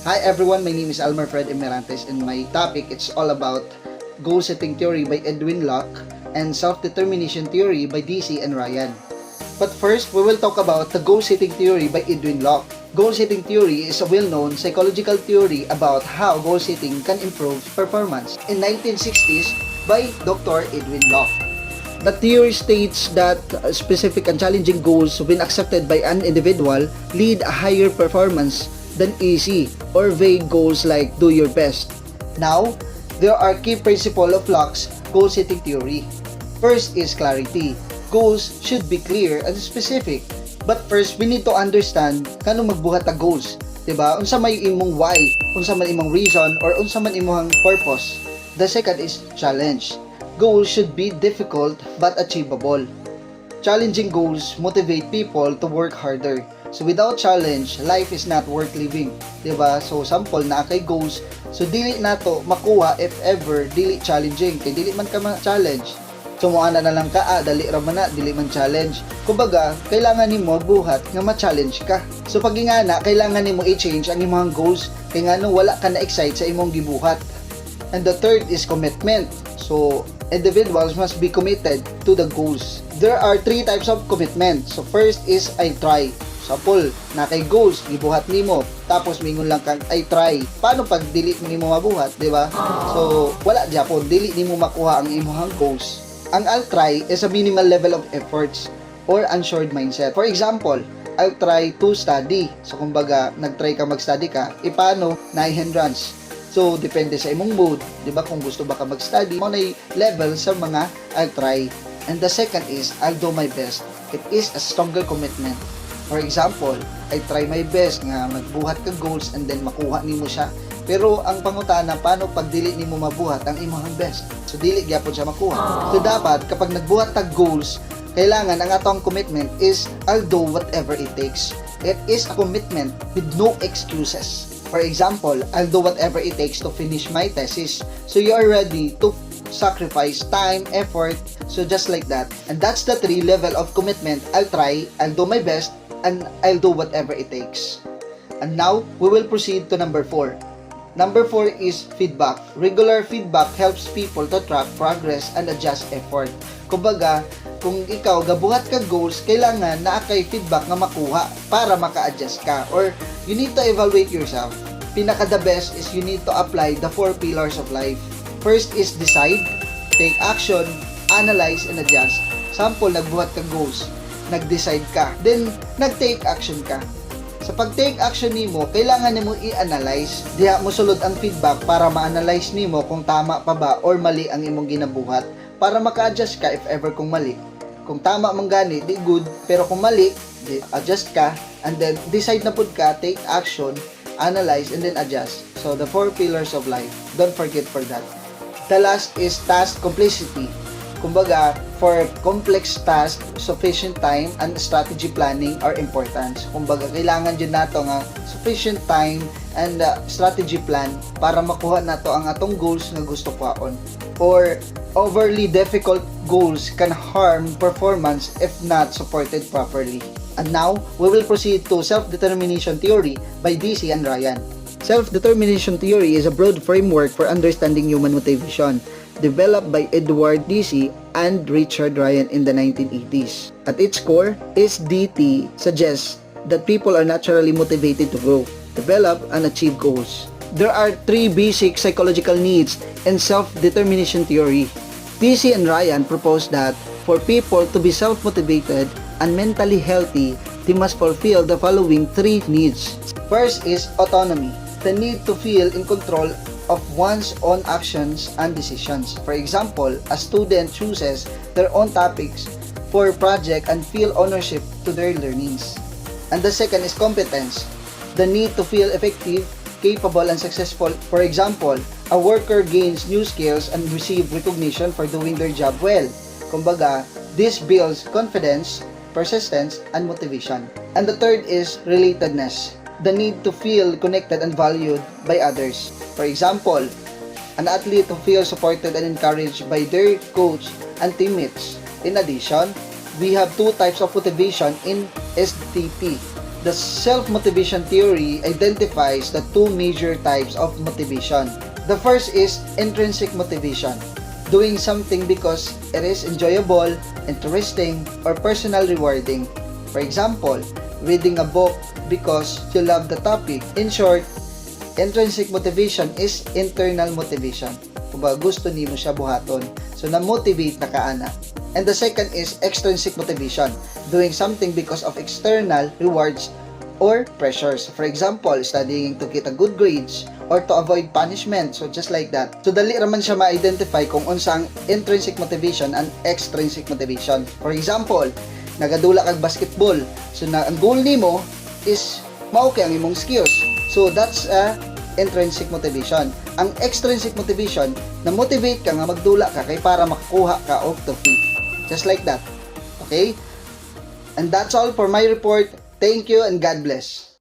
Hi everyone, my name is Almar Fred Emerantes and my topic it's all about goal setting theory by Edwin Locke and self-determination theory by Deci and Ryan. But first, we will talk about the goal setting theory by Edwin Locke. Goal setting theory is a well-known psychological theory about how goal setting can improve performance in 1960s by Dr. Edwin Locke. The theory states that specific and challenging goals, when accepted by an individual, lead a higher performance than easy or vague goals like do your best. Now, there are key principles of Locke's goal-setting theory. First is clarity. Goals should be clear and specific. But first, we need to understand kano magbuhat ta goals. Diba? Unsa may imong why, unsa man imong reason, or unsa man imong purpose. The second is challenge. Goals should be difficult but achievable. Challenging goals motivate people to work harder. So without challenge, life is not worth living. Diba? So sample na kay goals. So dili nato makuha if ever dili challenging. Kay dili man ka ma-challenge. So muana na lang ka, dali ra man na, dili man challenge. Kumbaga, kailangan nimo buhat nga ma-challenge ka. So pag ingana, kailangan nimo i-change ang imong goals kay ngano wala ka na excite sa imong gibuhat. And the third is commitment. So individuals must be committed to the goals. There are three types of commitment. So first is I try. Sample, na kay goals, gibuhat nimo. Tapos mingon lang kang I try. Paano pag dili nimo mabuhat, di ba? So wala gyapon, dili nimo makuha ang imong goals. Ang I'll try is a minimal level of efforts or unsure mindset. For example, I'll try to study. So kumbaga, nag-try ka mag-study ka, paano na hindrance. So, depende sa imong mood, di ba? Kung gusto ba ka mag-study, mo na level sa mga I'll try. And the second is, I'll do my best. It is a stronger commitment. For example, I try my best nga magbuhat ka goals and then makuha nimo siya. Pero ang pangutana, paano pag dili nimo mabuhat ang imong best? So, dili gyapon siya makuha. So, dapat, kapag nagbuhat tag goals, kailangan ang atong commitment is, I'll do whatever it takes. It is a commitment with no excuses. For example, I'll do whatever it takes to finish my thesis. So you are ready to sacrifice time, effort, so just like that. And that's the three level of commitment. I'll try, I'll do my best, and I'll do whatever it takes. And now, we will proceed to number 4. Number 4 is feedback. Regular feedback helps people to track progress and adjust effort. Kumbaga, kung ikaw gabuhat ka goals, kailangan na kay feedback nga makuha para maka-adjust ka, or you need to evaluate yourself. Pinaka the best is you need to apply the 4 pillars of life. First is decide, take action, analyze, and adjust. Sample, nagbuhat ka goals, nag-decide ka, then nag-take action ka. Sa pag-take action nimo, kailangan nimo i-analyze. Diha mo sulod ang feedback para ma-analyze nimo kung tama pa ba or mali ang imong ginabuhat, para maka-adjust ka if ever kung mali. Kung tama man gani, di good, pero kung mali, di adjust ka, and then decide na pud ka, take action, analyze, and then adjust. So the 4 pillars of life, don't forget for that. The last is task complexity. Kumbaga, for complex task, sufficient time and strategy planning are important. Kumbaga, kailangan dyan nato nga sufficient time and strategy plan para makuha nato ang atong goals nga gusto kwaon. Or overly difficult goals can harm performance if not supported properly. And now, we will proceed to self-determination theory by Deci and Ryan. Self-determination theory is a broad framework for understanding human motivation, developed by Edward Deci and Richard Ryan in the 1980s. At its core, SDT suggests that people are naturally motivated to grow, develop, and achieve goals. There are 3 basic psychological needs in self-determination theory. Deci and Ryan propose that for people to be self-motivated and mentally healthy, they must fulfill the following 3 needs. First is autonomy, the need to feel in control of one's own actions and decisions. For example, a student chooses their own topics for project and feel ownership to their learnings. And the second is competence, the need to feel effective, capable, and successful. For example, a worker gains new skills and receive recognition for doing their job well. Kumbaga, this builds confidence, persistence, and motivation. And the third is relatedness, the need to feel connected and valued by others. For example, an athlete who feels supported and encouraged by their coach and teammates. In addition, we have 2 types of motivation in SDP. The self-motivation theory identifies the two major types of motivation. The first is intrinsic motivation, doing something because it is enjoyable, interesting, or personal rewarding. For example, reading a book because you love the topic. In short, intrinsic motivation is internal motivation. Kung ba gusto nimo siya buhaton. So na-motivate na kaana. And the second is extrinsic motivation, doing something because of external rewards or pressures. For example, studying to get a good grades or to avoid punishment. So just like that. So dali raman siya ma-identify kung unsa ang intrinsic motivation and extrinsic motivation. For example, nagadula kag basketball. So na ang goal nimo is mao kay ang imong skills. So that's a intrinsic motivation. Ang extrinsic motivation, na motivate ka nga magdula ka kay para makakuha ka og trophy. Just like that. Okay? And that's all for my report. Thank you and God bless.